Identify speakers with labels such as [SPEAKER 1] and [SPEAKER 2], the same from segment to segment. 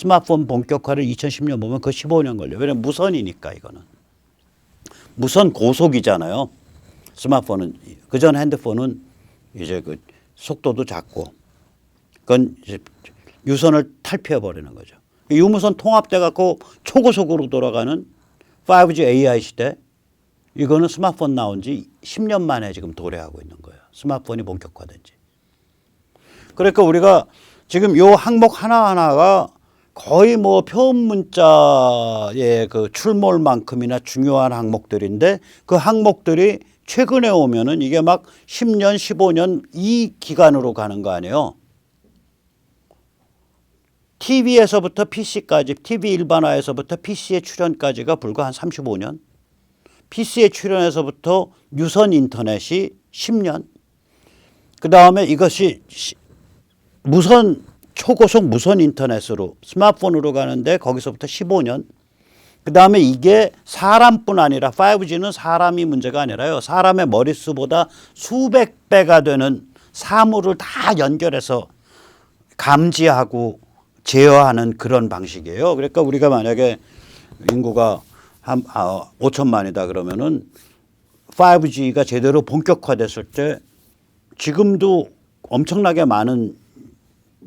[SPEAKER 1] 스마트폰 본격화를 2010년 보면 그 15년 걸려요. 왜냐하면 무선이니까 이거는. 무선 고속이잖아요. 스마트폰은. 그전 핸드폰은 이제 그 속도도 작고 그건 이제 유선을 탈피해버리는 거죠. 유무선 통합돼 갖고 초고속으로 돌아가는 5G AI 시대 이거는 스마트폰 나온 지 10년 만에 지금 도래하고 있는 거예요. 스마트폰이 본격화된 지. 그러니까 우리가 지금 요 항목 하나하나가 거의 뭐 표음 문자의 그 출몰만큼이나 중요한 항목들인데 그 항목들이 최근에 오면은 이게 막 10년, 15년 이 기간으로 가는 거 아니에요. TV에서부터 PC까지, TV 일반화에서부터 PC의 출현까지가 불과 한 35년. PC의 출현에서부터 유선 인터넷이 10년. 그 다음에 이것이 무선 초고속 무선 인터넷으로 스마트폰으로 가는데 거기서부터 15년. 그 다음에 이게 사람뿐 아니라 5G는 사람이 문제가 아니라요. 사람의 머릿수보다 수백 배가 되는 사물을 다 연결해서 감지하고 제어하는 그런 방식이에요. 그러니까 우리가 만약에 인구가 한 5천만이다 그러면은 5G가 제대로 본격화됐을 때 지금도 엄청나게 많은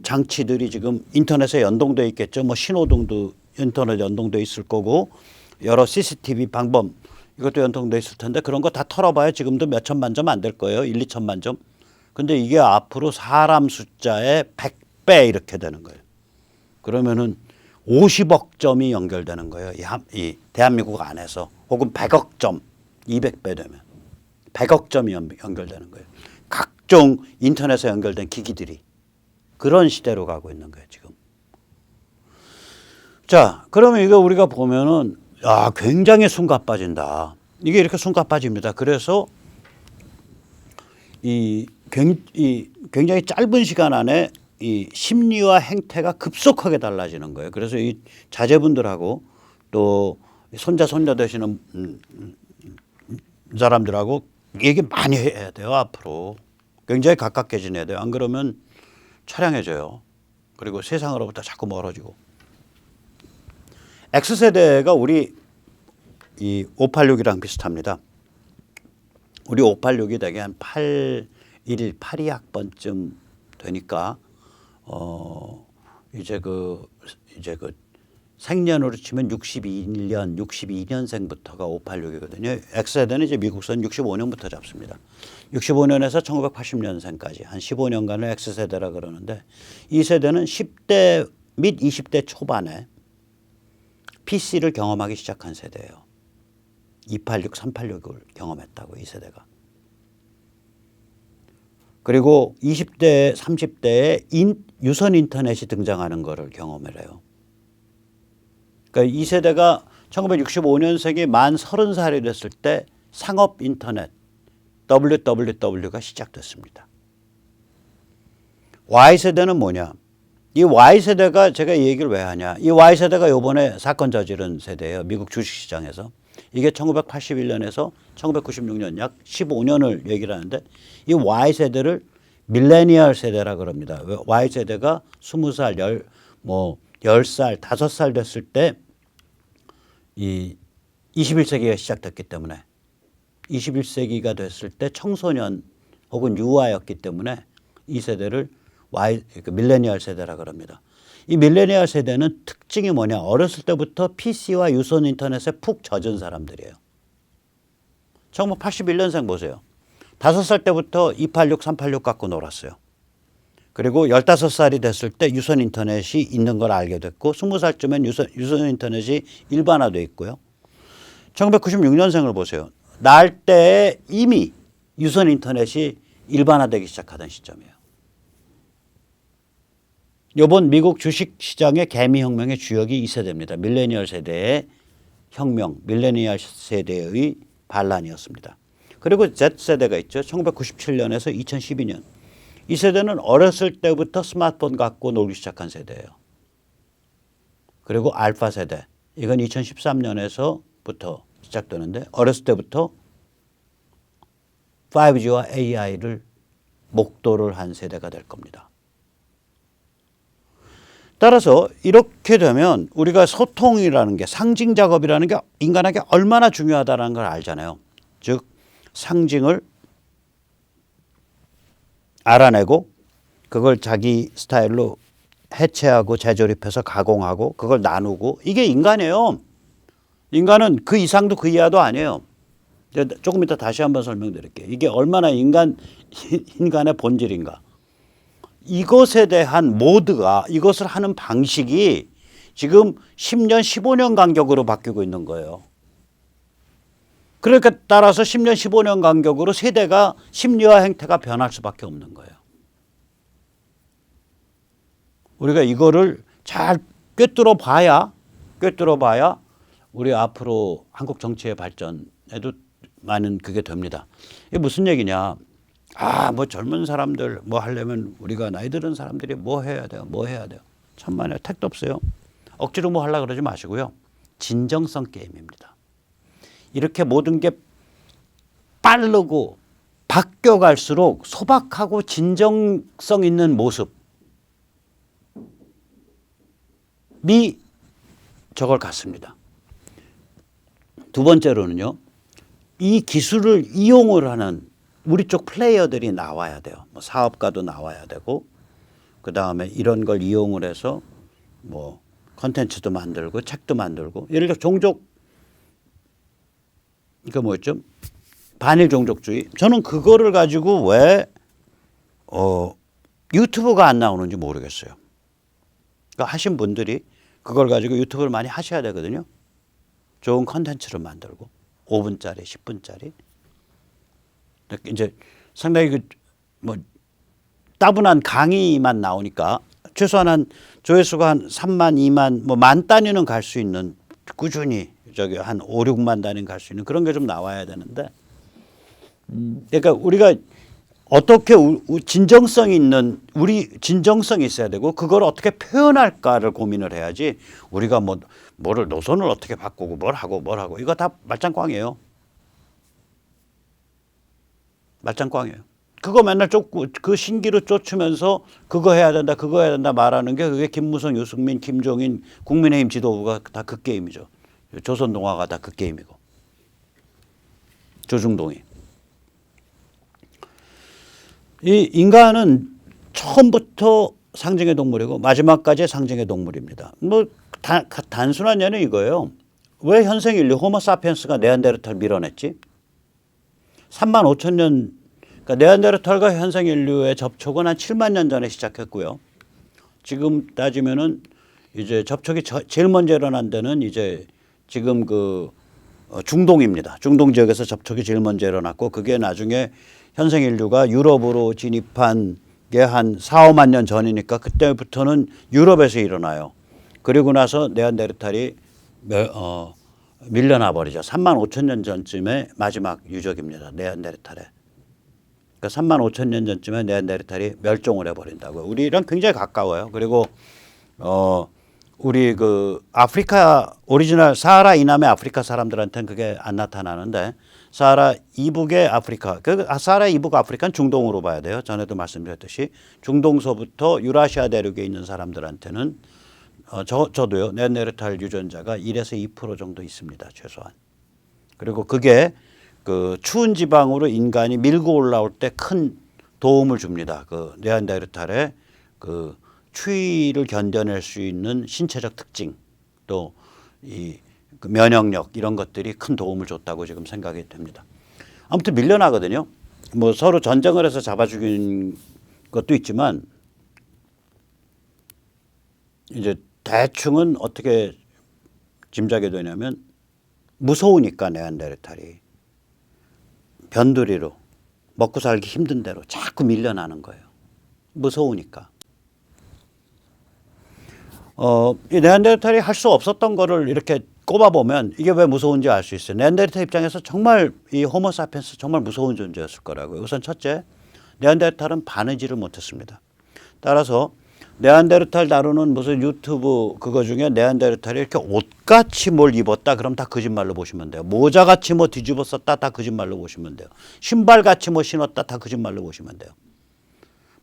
[SPEAKER 1] 장치들이 지금 인터넷에 연동돼 있겠죠. 뭐 신호등도 인터넷 연동돼 있을 거고 여러 CCTV 방법 이것도 연동돼 있을 텐데 그런 거 다 털어봐야 지금도 몇 천만 점 안 될 거예요. 1, 2천만 점. 근데 이게 앞으로 사람 숫자의 100배 이렇게 되는 거예요. 그러면은 50억 점이 연결되는 거예요. 이 대한민국 안에서 혹은 100억 점, 200배 되면 100억 점이 연결되는 거예요. 각종 인터넷에 연결된 기기들이 그런 시대로 가고 있는 거예요, 지금. 자, 그러면 이거 우리가 보면은 굉장히 숨가 빠진다. 이게 이렇게 숨가 빠집니다. 그래서 이 굉장히 짧은 시간 안에 이 심리와 행태가 급속하게 달라지는 거예요. 그래서 이 자제분들하고 또 손자 손녀 되시는 사람들하고 얘기 많이 해야 돼요. 앞으로 굉장히 가깝게 지내야 돼요. 안 그러면 처량해져요. 그리고 세상으로부터 자꾸 멀어지고. X세대가 우리 이 586이랑 비슷합니다. 우리 586이 되게 한 82학번쯤 되니까 이제 그 생년으로 치면 62년생부터가 586이거든요. X세대는 이제 미국선 65년부터 잡습니다. 65년에서 1980년생까지 한 15년간을 X세대라 그러는데 이 세대는 10대 및 20대 초반에 PC를 경험하기 시작한 세대예요. 286, 386을 경험했다고 이 세대가. 그리고 20대, 30대에 유선 인터넷이 등장하는 거를 경험을 해요. 그러니까 이 세대가 1965년생이 만 30살이 됐을 때 상업 인터넷 WWW가 시작됐습니다. Y세대는 뭐냐? 이 Y세대가 제가 이 얘기를 왜 하냐? 이 Y세대가 요번에 사건 저지른 세대예요. 미국 주식시장에서. 이게 1981년에서 1996년 약 15년을 얘기를 하는데 이 Y세대를 밀레니얼 세대라 그럽니다. Y세대가 20살, 10살, 5살 됐을 때 이 21세기가 시작됐기 때문에 21세기가 됐을 때 청소년 혹은 유아였기 때문에 이 세대를 밀레니얼 세대라 그럽니다. 이 밀레니얼 세대는 특징이 뭐냐? 어렸을 때부터 PC와 유선 인터넷에 푹 젖은 사람들이에요. 1981년생 보세요. 5살 때부터 286, 386 갖고 놀았어요. 그리고 15살이 됐을 때 유선 인터넷이 있는 걸 알게 됐고 20살쯤엔 유선 인터넷이 일반화돼 있고요. 1996년생을 보세요. 날 때에 이미 유선 인터넷이 일반화되기 시작하던 시점이에요. 이번 미국 주식시장의 개미혁명의 주역이 이 세대입니다. 밀레니얼 세대의 혁명, 밀레니얼 세대의 반란이었습니다. 그리고 Z세대가 있죠. 1997년에서 2012년. 이 세대는 어렸을 때부터 스마트폰 갖고 놀기 시작한 세대예요. 그리고 알파 세대. 이건 2013년에서부터 시작되는데 어렸을 때부터 5G와 AI를 목도를 한 세대가 될 겁니다. 따라서 이렇게 되면 우리가 소통이라는 게 상징 작업이라는 게 인간에게 얼마나 중요하다는 걸 알잖아요. 즉 상징을 알아내고 그걸 자기 스타일로 해체하고 재조립해서 가공하고 그걸 나누고 이게 인간이에요. 인간은 그 이상도 그 이하도 아니에요. 조금 이따 다시 한번 설명드릴게요. 이게 얼마나 인간의 본질인가. 이것에 대한 모드가 이것을 하는 방식이 지금 10년, 15년 간격으로 바뀌고 있는 거예요. 그러니까 따라서 10년, 15년 간격으로 세대가 심리와 행태가 변할 수밖에 없는 거예요. 우리가 이거를 잘 꿰뚫어 봐야 우리 앞으로 한국 정치의 발전에도 많은 그게 됩니다. 이게 무슨 얘기냐. 뭐 젊은 사람들 뭐 하려면 우리가 나이 들은 사람들이 뭐 해야 돼요? 천만에 택도 없어요. 억지로 뭐 하려고 그러지 마시고요. 진정성 게임입니다. 이렇게 모든 게 빠르고 바뀌어갈수록 소박하고 진정성 있는 모습이 저걸 갖습니다. 두 번째로는요. 이 기술을 이용을 하는 우리 쪽 플레이어들이 나와야 돼요. 뭐 사업가도 나와야 되고 그다음에 이런 걸 이용을 해서 뭐 컨텐츠도 만들고 책도 만들고 예를 들어 종족 그 뭐였죠? 반일 종족주의. 저는 그거를 가지고 왜 유튜브가 안 나오는지 모르겠어요. 그러니까 하신 분들이 그걸 가지고 유튜브를 많이 하셔야 되거든요. 좋은 컨텐츠를 만들고 5분짜리, 10분짜리. 이제 상당히 뭐 따분한 강의만 나오니까 최소한 한 조회수가 한 3만, 2만, 뭐 만 단위는 갈 수 있는 꾸준히 저기 한 5, 6만 단위는 갈 수 있는 그런 게 좀 나와야 되는데 그러니까 우리가 어떻게 진정성 있는 우리 진정성이 있어야 되고 그걸 어떻게 표현할까를 고민을 해야지 우리가 뭐를 노선을 어떻게 바꾸고 뭘 하고 이거 다 말짱꽝이에요. 말짱꽝이에요. 그거 맨날 쫓고 그 신기루 쫓으면서 그거 해야 된다 말하는 게 그게 김무성, 유승민, 김종인 국민의힘 지도부가 다 그 게임이죠. 조선동화가 다 그 게임이고 조중동이. 이 인간은 처음부터 상징의 동물이고 마지막까지 상징의 동물입니다. 뭐 단순한 예는 이거예요. 왜 현생 인류 호모사피엔스가 네안데르탈 밀어냈지? 3만 5천 년 그러니까 네안데르탈과 현생 인류의 접촉은 한 7만 년 전에 시작했고요. 지금 따지면은 이제 접촉이 제일 먼저 일어난 데는 이제 지금 그 중동입니다. 중동 지역에서 접촉이 제일 먼저 일어났고 그게 나중에 현생 인류가 유럽으로 진입한 게 한 4, 5만 년 전이니까 그때부터는 유럽에서 일어나요. 그리고 나서 네안데르탈이 밀려나 버리죠. 3만 5천 년 전쯤에 마지막 유적입니다. 네안데르탈에. 그러니까 3만 5천 년 전쯤에 네안데르탈이 멸종을 해버린다고요. 우리랑 굉장히 가까워요. 그리고 우리 그 아프리카 오리지널 사하라 이남의 아프리카 사람들한테는 그게 안 나타나는데 사하라 이북의 아프리카, 사하라 이북 아프리카는 중동으로 봐야 돼요. 전에도 말씀드렸듯이 중동서부터 유라시아 대륙에 있는 사람들한테는 저도요. 네안데르탈 유전자가 1에서 2% 정도 있습니다. 최소한. 그리고 그게 그 추운 지방으로 인간이 밀고 올라올 때 큰 도움을 줍니다. 그 네안데르탈의 그 추위를 견뎌낼 수 있는 신체적 특징 또 이 그 면역력 이런 것들이 큰 도움을 줬다고 지금 생각이 됩니다. 아무튼 밀려나거든요. 뭐 서로 전쟁을 해서 잡아 죽인 것도 있지만 이제 대충은 어떻게 짐작이 되냐면 무서우니까 네안데르탈이 변두리로 먹고 살기 힘든 대로 자꾸 밀려나는 거예요. 무서우니까. 이 네안데르탈이 할 수 없었던 거를 이렇게 꼽아보면 이게 왜 무서운지 알 수 있어요. 네안데르탈 입장에서 정말 이 호모사피엔스 정말 무서운 존재였을 거라고요. 우선 첫째, 네안데르탈은 바느질을 못했습니다. 따라서 네안데르탈 다루는 무슨 유튜브 그거 중에 네안데르탈이 이렇게 옷같이 뭘 입었다 그럼 다 거짓말로 보시면 돼요. 모자같이 뭐 뒤집어 썼다 다 거짓말로 보시면 돼요. 신발같이 뭐 신었다 다 거짓말로 보시면 돼요.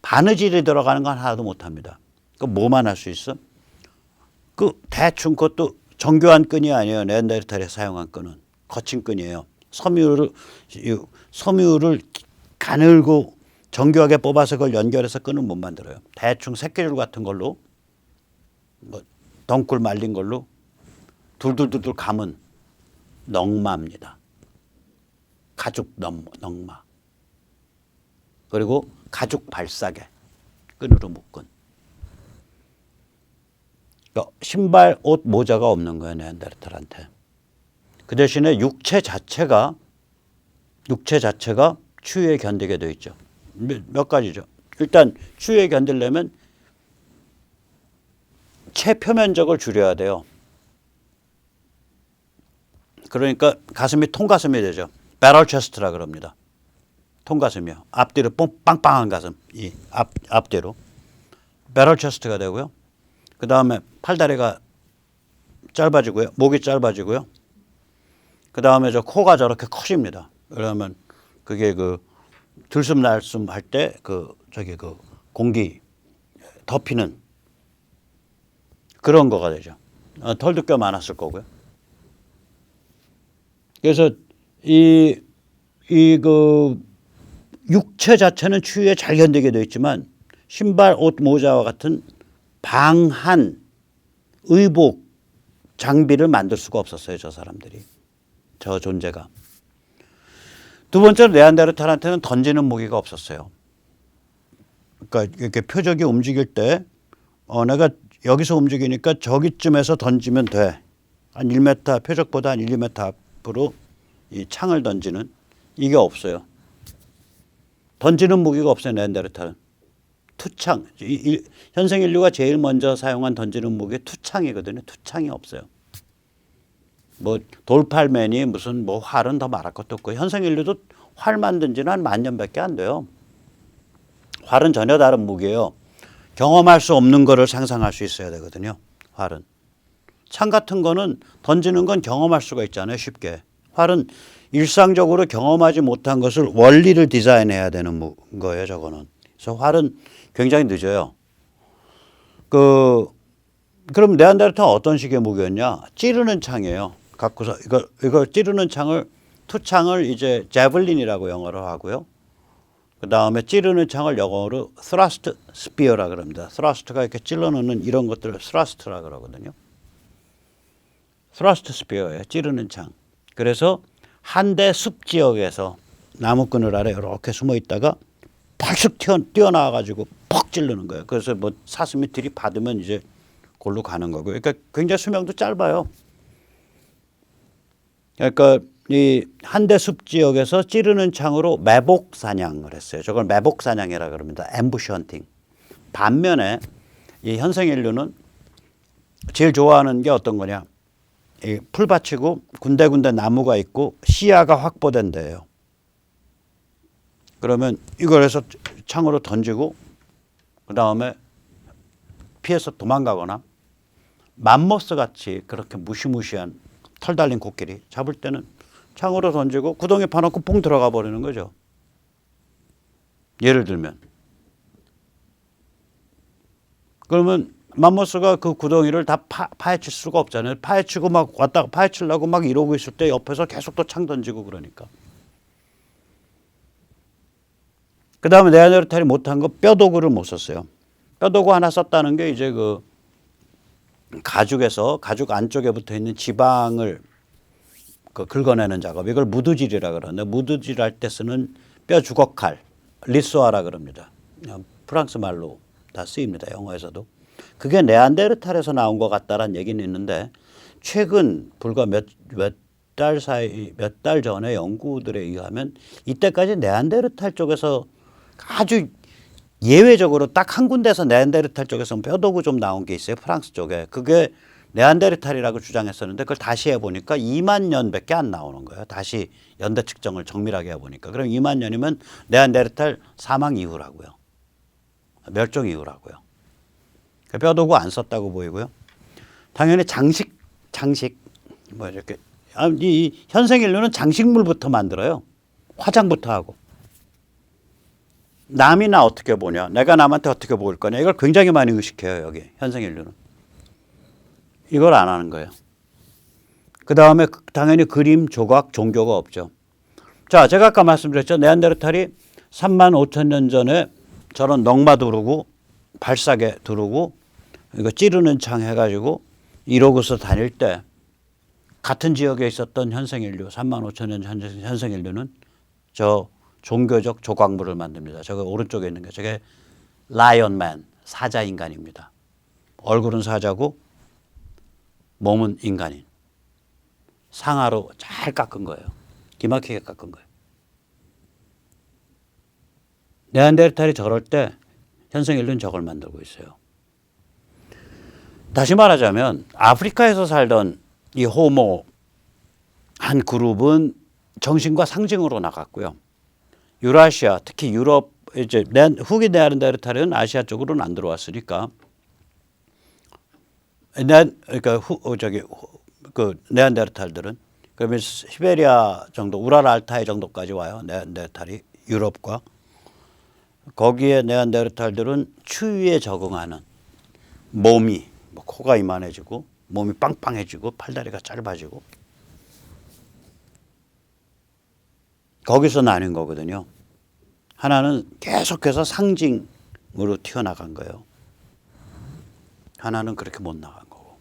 [SPEAKER 1] 바느질이 들어가는 건 하나도 못합니다. 그럼 뭐만 할 수 있어? 그 대충 그것도 정교한 끈이 아니에요. 네안데르탈에 사용한 끈은 거친 끈이에요. 섬유를 가늘고 정교하게 뽑아서 그걸 연결해서 끈은 못 만들어요. 대충 새끼줄 같은 걸로 뭐 덩굴 말린 걸로 둘둘둘둘 감은 넝마입니다. 가죽 넝마. 그리고 가죽 발사계 끈으로 묶은. 그러니까 신발, 옷, 모자가 없는 거예요. 네안데르탈한테. 그 대신에 육체 자체가 추위에 견디게 되어 있죠. 몇 가지죠. 일단 추위에 견디려면 체표면적을 줄여야 돼요. 그러니까 가슴이 통가슴이 되죠. 배럴 체스트라 그럽니다. 통가슴이요. 앞뒤로 빵빵한 가슴. 이 앞뒤로. 배럴 체스트가 되고요. 그 다음에 팔다리가 짧아지고요. 목이 짧아지고요. 그 다음에 저 코가 저렇게 커집니다. 그러면 그게 그 들숨 날숨 할 때 그 공기 덮이는 그런 거가 되죠. 털도 꽤 많았을 거고요. 그래서 그 육체 자체는 추위에 잘 견디게 되어 있지만 신발, 옷, 모자와 같은 방한 의복 장비를 만들 수가 없었어요. 저 사람들이. 저 존재가. 두 번째로 네안데르탈한테는 던지는 무기가 없었어요. 그러니까 이렇게 표적이 움직일 때 내가 여기서 움직이니까 저기쯤에서 던지면 돼. 한 1m 표적보다 한 1, 2m 앞으로 이 창을 던지는 이게 없어요. 던지는 무기가 없어요. 네안데르탈은. 투창. 현생 인류가 제일 먼저 사용한 던지는 무기 투창이거든요. 투창이 없어요. 뭐 돌팔맨이 무슨 뭐 활은 더 말할 것도 없고 현생 인류도 활 만든 지는 한 10,000년밖에 안 돼요. 활은 전혀 다른 무기예요. 경험할 수 없는 거를 상상할 수 있어야 되거든요. 활은. 창 같은 거는 던지는 건 경험할 수가 있잖아요. 쉽게. 활은 일상적으로 경험하지 못한 것을 원리를 디자인해야 되는 거예요. 저거는. 그래서 활은 굉장히 늦어요. 그럼 네안데르탈은 어떤 식의 무기였냐? 찌르는 창이에요. 갖고서 이거 찌르는 창을 투창을 이제 제블린이라고 영어로 하고요. 그 다음에 찌르는 창을 영어로 thrust spear라 그럽니다. thrust가 이렇게 찔러넣는 이런 것들을 thrust라 그러거든요. thrust spear예요. 찌르는 창. 그래서 한대 숲 지역에서 나무끈을 아래 이렇게 숨어 있다가 팍 뛰어나와가지고 퍽 찌르는 거예요. 그래서 뭐 사슴이 들이받으면 이제 골로 가는 거고요. 그러니까 굉장히 수명도 짧아요. 그러니까 이 한대 숲 지역에서 찌르는 창으로 매복 사냥을 했어요. 저걸 매복 사냥이라 그럽니다. 앰부시 헌팅. 반면에 이 현생 인류는 제일 좋아하는 게 어떤 거냐? 이 풀밭이고 군데군데 나무가 있고 시야가 확보된 데예요. 그러면 이걸 해서 창으로 던지고 그 다음에 피해서 도망가거나 맘모스 같이 그렇게 무시무시한 털 달린 코끼리 잡을 때는 창으로 던지고 구덩이 파놓고 퐁 들어가 버리는 거죠. 예를 들면. 그러면 맘모스가 그 구덩이를 다 파헤칠 수가 없잖아요. 파헤치고 막 왔다가 파헤치려고 막 이러고 있을 때 옆에서 계속 또 창 던지고 그러니까. 그 다음에 네안데르탈이 못한 거 뼈도구를 못 썼어요. 뼈도구 하나 썼다는 게 이제 그 가죽에서 가죽 안쪽에 붙어 있는 지방을 긁어내는 작업. 이걸 무드질이라 그러는데 무드질 할 때 쓰는 뼈 주걱칼, 리쏘아라 그럽니다. 프랑스 말로 다 쓰입니다. 영어에서도. 그게 네안데르탈에서 나온 것 같다라는 얘기는 있는데 최근 불과 몇 달 전에 연구들에 의하면 이때까지 네안데르탈 쪽에서 아주 예외적으로 딱 한 군데서 네안데르탈 쪽에서 뼈도구 좀 나온 게 있어요. 프랑스 쪽에. 그게 네안데르탈이라고 주장했었는데 그걸 다시 해보니까 2만 년밖에 안 나오는 거예요. 다시 연대 측정을 정밀하게 해보니까. 그럼 2만 년이면 네안데르탈 사망 이후라고요. 멸종 이후라고요. 뼈도구 안 썼다고 보이고요. 당연히 장식 뭐 이렇게 이 현생 인류는 장식물부터 만들어요. 화장부터 하고. 남이 나 어떻게 보냐, 내가 남한테 어떻게 보일 거냐, 이걸 굉장히 많이 의식해요. 여기 현생 인류는. 이걸 안 하는 거예요. 그 다음에 당연히 그림, 조각, 종교가 없죠. 자, 제가 아까 말씀드렸죠. 네안데르탈이 3만 5천 년 전에 저런 넝마 두르고 발사계 두르고 이거 찌르는 창 해가지고 이러고서 다닐 때 같은 지역에 있었던 현생인류 3만 5천 년 현생인류는 저 종교적 조각물을 만듭니다. 저거 오른쪽에 있는 게 저게 라이언맨 사자인간입니다. 얼굴은 사자고 몸은 인간인. 상하로 잘 깎은 거예요. 기막히게 깎은 거예요. 네안데르탈이 저럴 때 현생인류는 저걸 만들고 있어요. 다시 말하자면 아프리카에서 살던 이 호모 한 그룹은 정신과 상징으로 나갔고요. 유라시아, 특히 유럽 이제 후기 네안데르탈은 아시아 쪽으로는 안 들어왔으니까 그러니까 그 네안데르탈들은 그러면 시베리아 정도, 우랄 알타이 정도까지 와요. 네안데르탈이 유럽과 거기에 네안데르탈들은 추위에 적응하는 몸이 뭐 코가 이만해지고 몸이 빵빵해지고 팔다리가 짧아지고 거기서 나뉜 거거든요. 하나는 계속해서 상징으로 튀어나간 거예요. 하나는 그렇게 못 나간 거고.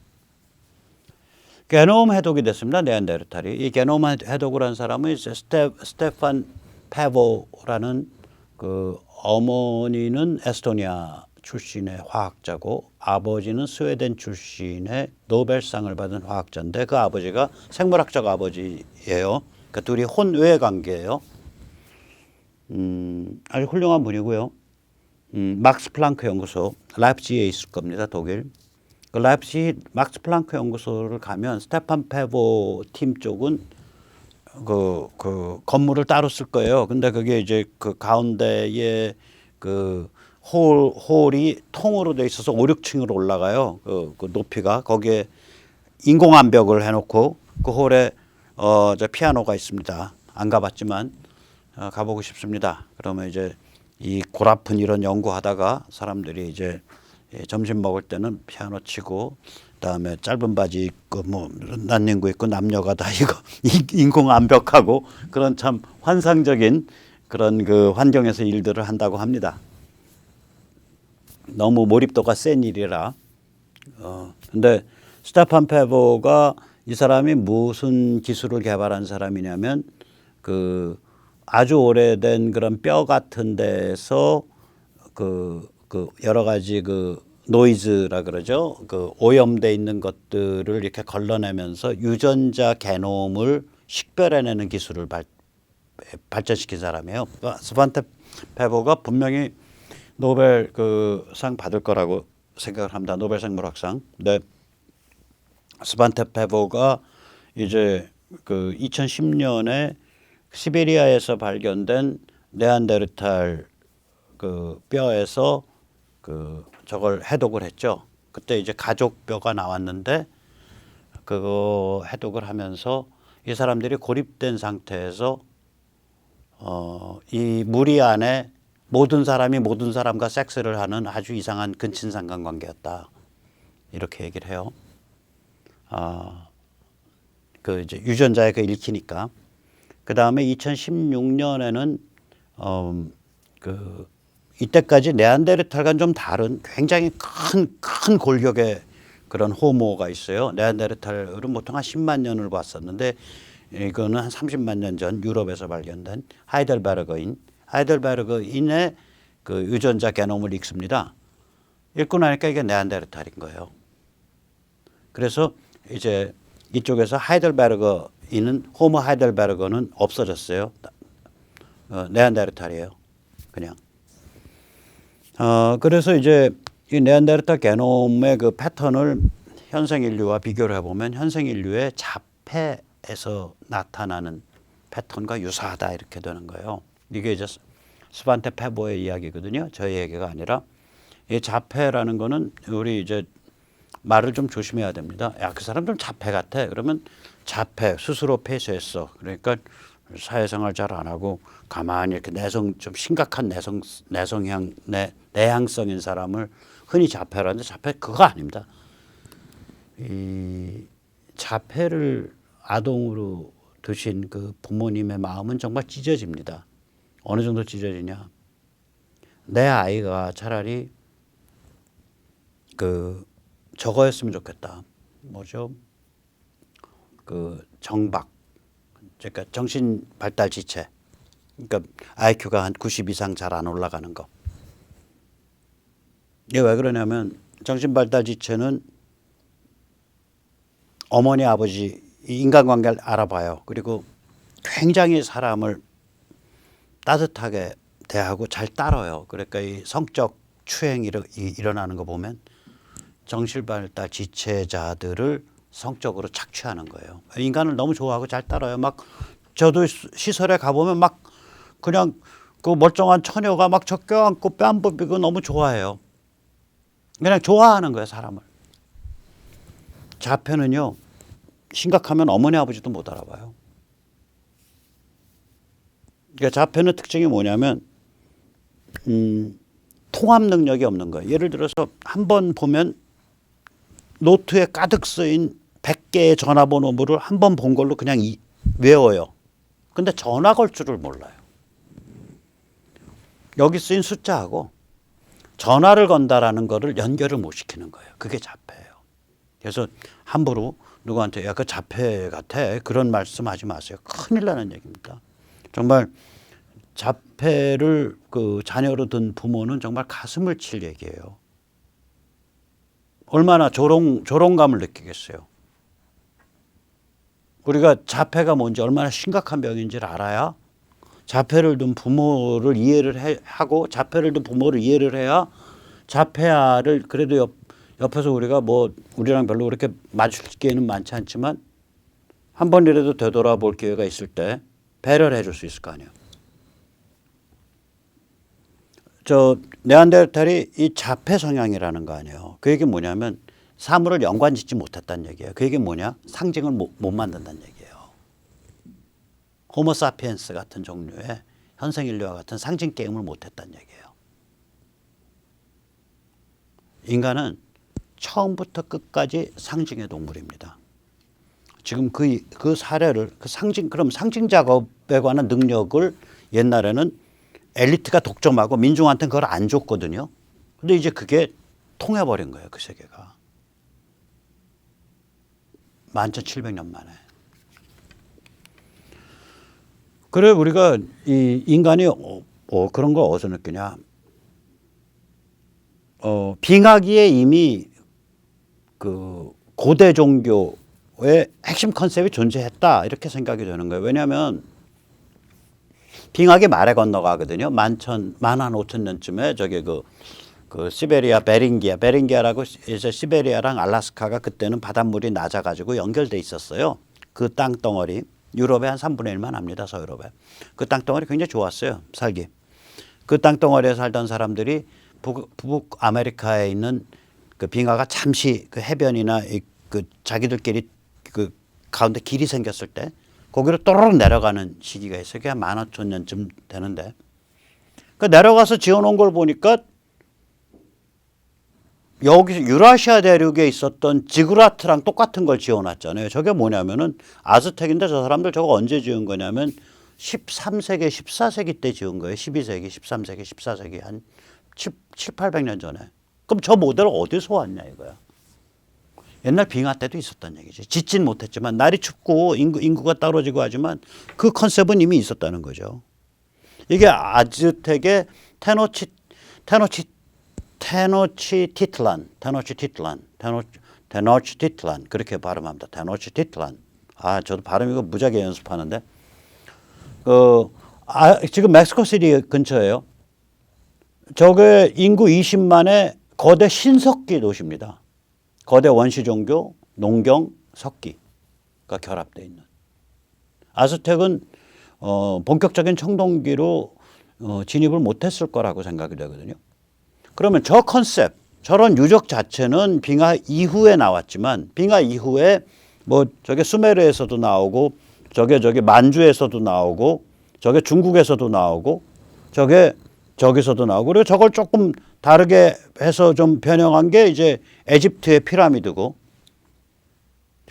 [SPEAKER 1] 게놈 해독이 됐습니다. 네안데르탈이. 이 게놈 해독을 한 사람은 이제 스테판 페보라는 그 어머니는 에스토니아 출신의 화학자고 아버지는 스웨덴 출신의 노벨상을 받은 화학자인데 그 아버지가 생물학적 아버지예요. 그 둘이 혼외 관계예요. 아주 훌륭한 분이고요. 막스 플랑크 연구소 라이프치히에 있을 겁니다. 독일. 그 라이프치히 막스 플랑크 연구소를 가면 스테판 페보 팀 쪽은 그 건물을 따로 쓸 거예요. 근데 그게 이제 그 가운데에 그 홀이 통으로 돼 있어서 5, 6층으로 올라가요. 그 높이가 거기에 인공 암벽을 해놓고 그 홀에 저 피아노가 있습니다. 안 가봤지만 가보고 싶습니다. 그러면 이제 이 골아픈 이런 연구하다가 사람들이 이제 점심 먹을 때는 피아노 치고 그다음에 짧은 바지 입고 뭐 난닝구 입고 남녀가 다 이거 인공 암벽하고 그런 참 환상적인 그런 그 환경에서 일들을 한다고 합니다. 너무 몰입도가 센 일이라. 근데 스테판 페보가 이 사람이 무슨 기술을 개발한 사람이냐면 그 아주 오래된 그런 뼈 같은 데서 그 여러 가지 그 노이즈라 그러죠. 그 오염돼 있는 것들을 이렇게 걸러내면서 유전자 게놈을 식별해내는 기술을 발전시킨 사람이에요. 스반테 페보가 분명히 노벨 그 상 받을 거라고 생각을 합니다. 노벨 생물학상. 근데 스반테 페보가 이제 그 2010년에 시베리아에서 발견된 네안데르탈 그 뼈에서 그 저걸 해독을 했죠. 그때 이제 가족 뼈가 나왔는데 그거 해독을 하면서 이 사람들이 고립된 상태에서 이 무리 안에 모든 사람이 모든 사람과 섹스를 하는 아주 이상한 근친상간 관계였다. 이렇게 얘기를 해요. 그 이제 유전자에 그 읽히니까. 그 다음에 2016년에는 그 이때까지 네안데르탈과는 좀 다른 굉장히 큰 골격의 그런 호모가 있어요. 네안데르탈은 보통 한 10만 년을 봤었는데 이거는 한 30만 년 전 유럽에서 발견된 하이델베르그인의 그 유전자 게놈을 읽습니다. 읽고 나니까 이게 네안데르탈인 거예요. 그래서 이제 이쪽에서 호모 하이델베르거는 없어졌어요. 네안데르탈이에요. 그냥. 그래서 이제 이 네안데르탈 게놈의 그 패턴을 현생 인류와 비교를 해보면 현생 인류의 자폐에서 나타나는 패턴과 유사하다 이렇게 되는 거예요. 이게 이제 스반테 페보의 이야기거든요. 저희 얘기가 아니라 이 자폐라는 거는 우리 이제 말을 좀 조심해야 됩니다. 야, 그 사람 좀 자폐 같아. 그러면 자폐 스스로 폐쇄했어. 그러니까 사회생활 잘 안 하고 가만히 이렇게 좀 심각한 내향성인 사람을 흔히 자폐라는데 자폐 그거 아닙니다. 이 자폐를 아동으로 두신 그 부모님의 마음은 정말 찢어집니다. 어느 정도 찢어지냐? 내 아이가 차라리 그 저거였으면 좋겠다. 뭐죠? 그 정박, 그러니까 정신 발달 지체. 그러니까 IQ가 한 90 이상 잘 안 올라가는 거. 이게 왜 그러냐면 정신 발달 지체는 어머니 아버지 인간관계를 알아봐요. 그리고 굉장히 사람을 따뜻하게 대하고 잘 따라요. 그러니까 이 성적 추행이 일어나는 거 보면 정신 발달 지체자들을 성적으로 착취하는 거예요. 인간을 너무 좋아하고 잘 따라요. 막 저도 시설에 가보면 막 그냥 그 멀쩡한 처녀가 막 저 껴안고 뺨 부비고 너무 좋아해요. 그냥 좋아하는 거예요, 사람을. 자폐는요, 심각하면 어머니 아버지도 못 알아봐요. 그러니까 자폐는 특징이 뭐냐면 통합 능력이 없는 거예요. 예를 들어서 한 번 보면 노트에 가득 쓰인 100개의 전화번호를 한 번 본 걸로 그냥 외워요. 근데 전화 걸 줄을 몰라요. 여기 쓰인 숫자하고 전화를 건다라는 거를 연결을 못 시키는 거예요. 그게 자폐예요. 그래서 함부로 누구한테 야, 그 자폐 같아 그런 말씀하지 마세요. 큰일 나는 얘기입니다. 정말 자폐를 그 자녀로 둔 부모는 정말 가슴을 칠 얘기예요. 얼마나 조롱감을 느끼겠어요. 우리가 자폐가 뭔지 얼마나 심각한 병인지를 알아야 자폐를 둔 부모를 이해를 하고 자폐를 둔 부모를 이해를 해야 자폐아를 그래도 옆에서 우리가 뭐 우리랑 별로 그렇게 맞출 기회는 많지 않지만 한 번이라도 되돌아볼 기회가 있을 때 배려를 해줄 수 있을 거 아니에요. 저 네안데르탈이 이 자폐 성향이라는 거 아니에요. 그 얘기는 뭐냐면 사물을 연관짓지 못했다는 얘기예요. 그 얘기는 뭐냐? 상징을 못 만든다는 얘기예요. 호모사피엔스 같은 종류의 현생 인류와 같은 상징 게임을 못했다는 얘기예요. 인간은 처음부터 끝까지 상징의 동물입니다. 지금 그 사례를 그럼 상징 작업에 관한 능력을 옛날에는 엘리트가 독점하고 민중한테는 그걸 안 줬거든요. 근데 이제 그게 통해버린 거예요. 그 세계가. 11,700년 만에. 그래 우리가 이 인간이 그런 거 어디서 느끼냐. 빙하기에 이미 그 고대 종교의 핵심 컨셉이 존재했다 이렇게 생각이 되는 거예요. 왜냐하면 빙하기 말에 건너가거든요. 15,000년쯤에 저기 그 시베리아 베링기아라고 이제 시베리아랑 알라스카가 그때는 바닷물이 낮아가지고 연결돼 있었어요. 그 땅덩어리 유럽의 한 3분의 1만 합니다. 서유럽에. 그 땅덩어리 굉장히 좋았어요. 살기. 그 땅덩어리에 살던 사람들이 북 아메리카에 있는 그 빙하가 잠시 그 해변이나 그 자기들끼리 그 가운데 길이 생겼을 때 거기로 또르륵 내려가는 시기가 있어요. 그게 한 15,000년쯤 되는데 그 내려가서 지어놓은 걸 보니까 여기 유라시아 대륙에 있었던 지구라트랑 똑같은 걸 지어놨잖아요. 저게 뭐냐면은 아즈텍인데 저 사람들 저거 언제 지은 거냐면 13세기, 14세기 때 지은 거예요. 12세기, 13세기, 14세기 한 7, 800년 전에. 그럼 저 모델을 어디서 왔냐 이거야. 옛날 빙하 때도 있었단 얘기지. 짓진 못했지만 날이 춥고 인구가 떨어지고 하지만 그 컨셉은 이미 있었다는 거죠. 이게 아즈텍의 테노치티틀란 그렇게 발음합니다. 테노치티틀란. 저도 발음 이거 무지하게 연습하는데 지금 멕시코시티 근처예요. 저게 인구 20만의 거대 신석기 도시입니다. 거대 원시 종교, 농경, 석기가 결합되어 있는. 아즈텍은 본격적인 청동기로 진입을 못했을 거라고 생각이 되거든요. 그러면 저 컨셉, 저런 유적 자체는 빙하 이후에 나왔지만 빙하 이후에 뭐 저게 수메르에서도 나오고 저게 만주에서도 나오고 저게 중국에서도 나오고 저게 저기서도 나오고 그리고 저걸 조금 다르게 해서 좀 변형한 게 이제 에집트의 피라미드고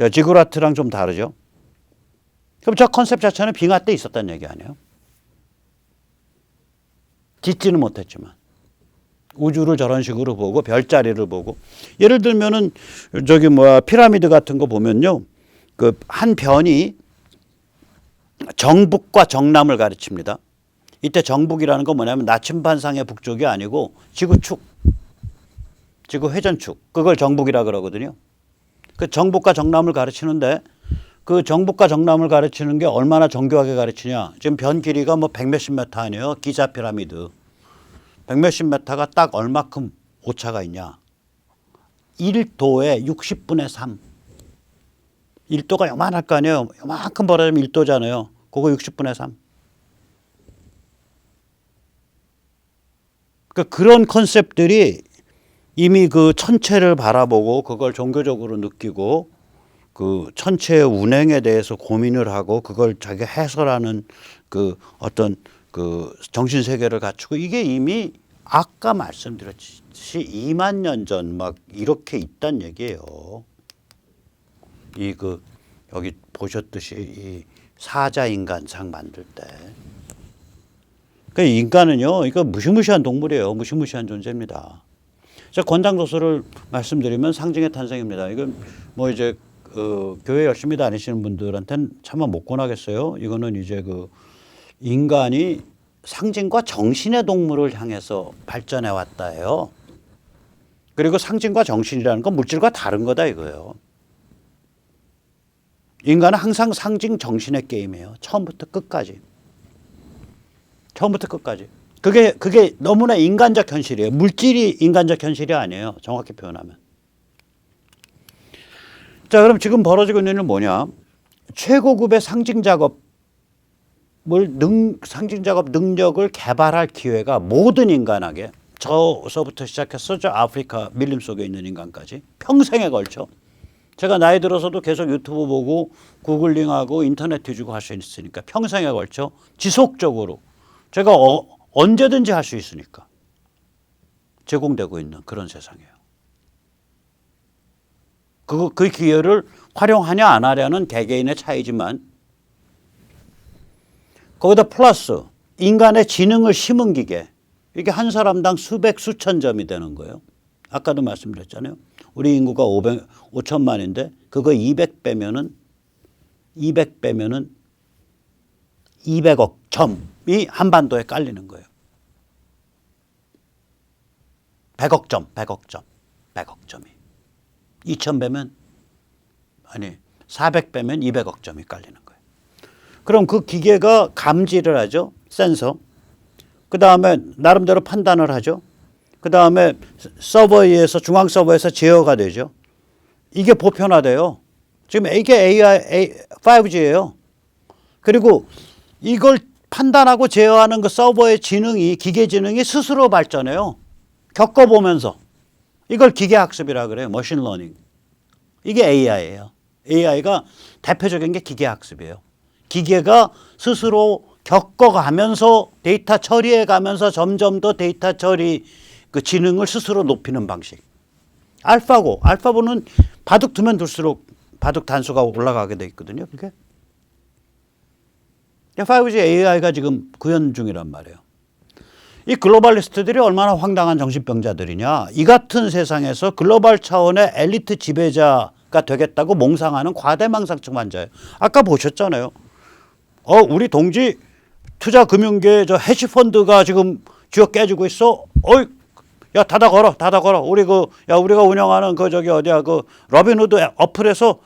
[SPEAKER 1] 지구라트랑 좀 다르죠. 그럼 저 컨셉 자체는 빙하 때 있었다는 얘기 아니에요? 짓지는 못했지만 우주를 저런 식으로 보고 별자리를 보고 예를 들면은 피라미드 같은 거 보면요. 그 한 변이 정북과 정남을 가르칩니다. 이때 정북이라는 건 뭐냐면 나침반상의 북쪽이 아니고 지구축, 지구 회전축 그걸 정북이라 그러거든요. 그 정북과 정남을 가르치는데 그 정북과 정남을 가르치는 게 얼마나 정교하게 가르치냐. 지금 변 길이가 뭐 백몇십 미터 아니에요. 기자 피라미드. 백몇십 미터가 딱 얼마큼 오차가 있냐. 1도에 60분의 3. 1도가 요만할 거 아니에요. 요만큼 벌어지면 1도잖아요. 그거 60분의 3. 그러니까 그런 컨셉들이 이미 그 천체를 바라보고 그걸 종교적으로 느끼고 그 천체의 운행에 대해서 고민을 하고 그걸 자기가 해설하는 그 어떤 그 정신 세계를 갖추고 이게 이미 아까 말씀드렸듯이 2만 년 전 막 이렇게 있단 얘기예요. 이 그 여기 보셨듯이 이 사자인간상 만들 때. 그 인간은요, 이거 무시무시한 동물이에요. 무시무시한 존재입니다. 자, 권장도서를 말씀드리면 상징의 탄생입니다. 이건 뭐 이제 교회 열심히 다니시는 분들한테는 차마 못 권하겠어요. 이거는 이제 그 인간이 상징과 정신의 동물을 향해서 발전해 왔다예요. 그리고 상징과 정신이라는 건 물질과 다른 거다 이거예요. 인간은 항상 상징 정신의 게임이에요. 처음부터 끝까지. 처음부터 끝까지. 그게 너무나 인간적 현실이에요. 물질이 인간적 현실이 아니에요. 정확히 표현하면. 자, 그럼 지금 벌어지고 있는 일은 뭐냐? 최고급의 상징 작업 능력을 개발할 기회가 모든 인간에게 저서부터 시작해서 저 아프리카 밀림 속에 있는 인간까지 평생에 걸쳐. 제가 나이 들어서도 계속 유튜브 보고 구글링하고 인터넷 뒤지고 할 수 있으니까 평생에 걸쳐 지속적으로 제가 언제든지 할 수 있으니까 제공되고 있는 그런 세상이에요. 그 기회를 활용하냐 안 하냐는 개개인의 차이지만 거기다 플러스 인간의 지능을 심은 기계 이게 한 사람당 수백 수천 점이 되는 거예요. 아까도 말씀드렸잖아요. 우리 인구가 5천만인데 그거 200 빼면은 200억 점이 한반도에 깔리는 거예요. 100억 점이. 2천 빼면 400 빼면 200억 점이 깔리는 거예요. 그럼 그 기계가 감지를 하죠. 센서. 그다음에 나름대로 판단을 하죠. 그다음에 서버에서 중앙 서버에서 제어가 되죠. 이게 보편화돼요. 지금 이게 AI 5G예요. 그리고 이걸 판단하고 제어하는 그 서버의 지능이 기계 지능이 스스로 발전해요. 겪어보면서. 이걸 기계학습이라 그래요. 머신러닝. 이게 AI예요. AI가 대표적인 게 기계학습이에요. 기계가 스스로 겪어가면서 데이터 처리해가면서 점점 더 데이터 처리 그 지능을 스스로 높이는 방식. 알파고는 바둑 두면 둘수록 바둑 단수가 올라가게 돼 있거든요. 그게 5G AI가 지금 구현 중이란 말이에요. 이 글로벌리스트들이 얼마나 황당한 정신병자들이냐. 이 같은 세상에서 글로벌 차원의 엘리트 지배자가 되겠다고 몽상하는 과대망상증 환자예요. 아까 보셨잖아요. 우리 동지 투자금융계 저 해시펀드가 지금 쥐어 깨지고 있어. 야, 닫아 걸어. 우리가 운영하는 어디야, 러빈후드 어플에서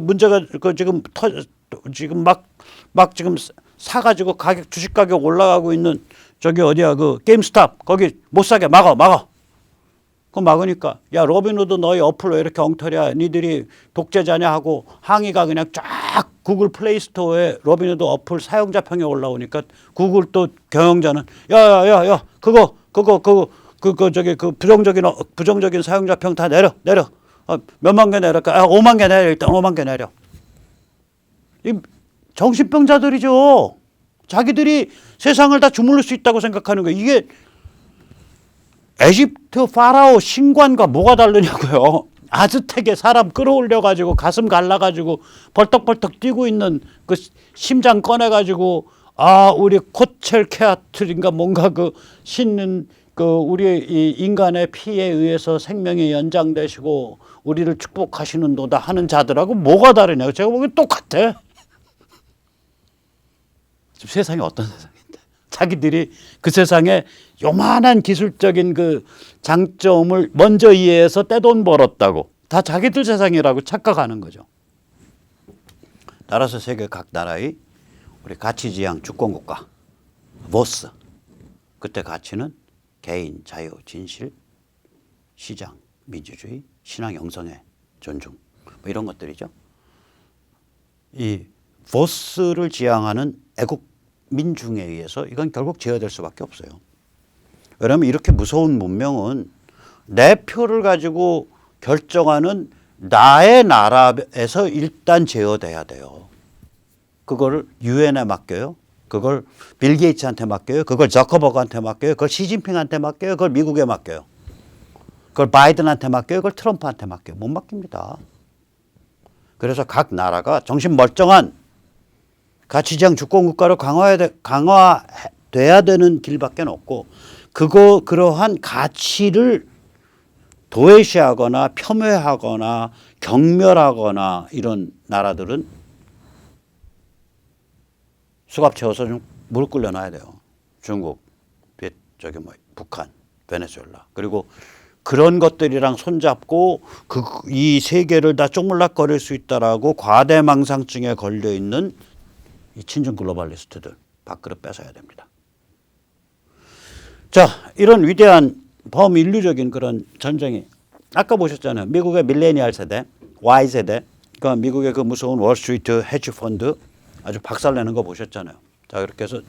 [SPEAKER 1] 문제가 지금 막 지금 사가지고 주식 가격 올라가고 있는 어디야, 게임스탑 거기 못 사게 막아. 그거 막으니까, 야, 러빈후드 너희 어플 왜 이렇게 엉터리야? 니들이 독재자냐 하고 항의가 그냥 쫙 구글 플레이 스토어에 러빈후드 어플 사용자 평이 올라오니까 구글 또 경영자는 야, 그거 부정적인 사용자 평 다 내려. 몇만 개 내릴까? 5만 개 내려. 일단 5만 개 내려. 이 정신병자들이죠. 자기들이 세상을 다 주물를 수 있다고 생각하는 거예요. 이게 에집트 파라오 신관과 뭐가 다르냐고요. 아즈텍에 사람 끌어올려 가지고 가슴 갈라 가지고 벌떡벌떡 뛰고 있는 그 심장 꺼내 가지고 우리 코첼케아틀인가 뭔가 그 신는 그 우리 이 인간의 피에 의해서 생명이 연장되시고 우리를 축복하시는도다 하는 자들하고 뭐가 다르냐고. 제가 보기엔 똑같아. 지금 세상이 어떤 세상인데 자기들이 그 세상에 요만한 기술적인 그 장점을 먼저 이해해서 떼돈 벌었다고 다 자기들 세상이라고 착각하는 거죠. 따라서 세계 각 나라의 우리 가치지향 주권국가 보스, 그때 가치는 개인, 자유, 진실, 시장, 민주주의, 신앙 영성의 존중 뭐 이런 것들이죠. 이 보스를 지향하는 애국 민중에 의해서 이건 결국 제어될 수밖에 없어요. 왜냐하면 이렇게 무서운 문명은 내 표를 가지고 결정하는 나의 나라에서 일단 제어돼야 돼요. 그걸 유엔에 맡겨요. 그걸 빌 게이츠한테 맡겨요. 그걸 저커버그한테 맡겨요. 그걸 시진핑한테 맡겨요. 그걸 미국에 맡겨요. 그걸 바이든한테 맡겨요. 그걸 트럼프한테 맡겨요. 못 맡깁니다. 그래서 각 나라가 정신 멀쩡한 가치지향 주권국가로 강화돼야 되는 길밖에 없고 그러한 가치를 도외시하거나 폄훼하거나 경멸하거나 이런 나라들은 수갑 채워서 좀 무릎 꿇려놔야 돼요. 중국, 북한, 베네수엘라. 그리고 그런 것들이랑 손잡고 이 세계를 다 쪼물락거릴 수 있다라고 과대망상증에 걸려 있는 이 친중 글로벌리스트들 밥그릇 뺏어야 됩니다. 자, 이런 위대한 범인류적인 그런 전쟁이 아까 보셨잖아요. 미국의 밀레니얼 세대, Y세대, 그 미국의 그 무서운 월스트리트 헤지 펀드 아주 박살내는 거 보셨잖아요. 자, 그렇게 해서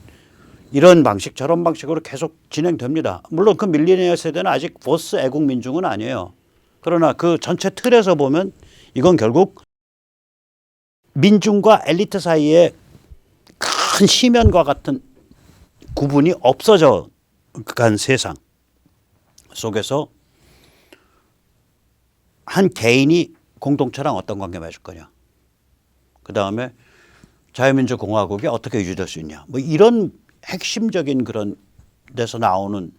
[SPEAKER 1] 이런 방식 저런 방식으로 계속 진행됩니다. 물론 그 밀레니얼 세대는 아직 보스 애국 민중은 아니에요. 그러나 그 전체 틀에서 보면 이건 결국 민중과 엘리트 사이에 큰 심연과 같은 구분이 없어져 간 세상 속에서 한 개인이 공동체랑 어떤 관계 맺을 거냐. 그 다음에 자유민주공화국이 어떻게 유지될 수 있냐. 뭐 이런 핵심적인 그런 데서 나오는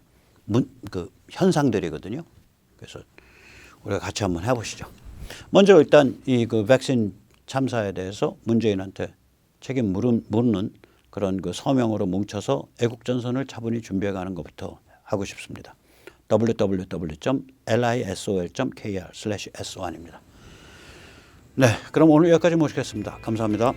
[SPEAKER 1] 그 현상들이거든요. 그래서 우리가 같이 한번 해보시죠. 먼저 일단 이 그 백신 참사에 대해서 문재인한테 책임 묻는 그런 그 서명으로 뭉쳐서 애국전선을 차분히 준비해가는 것부터 하고 싶습니다. www.lisol.kr/s1입니다. 네, 그럼 오늘 여기까지 모시겠습니다. 감사합니다.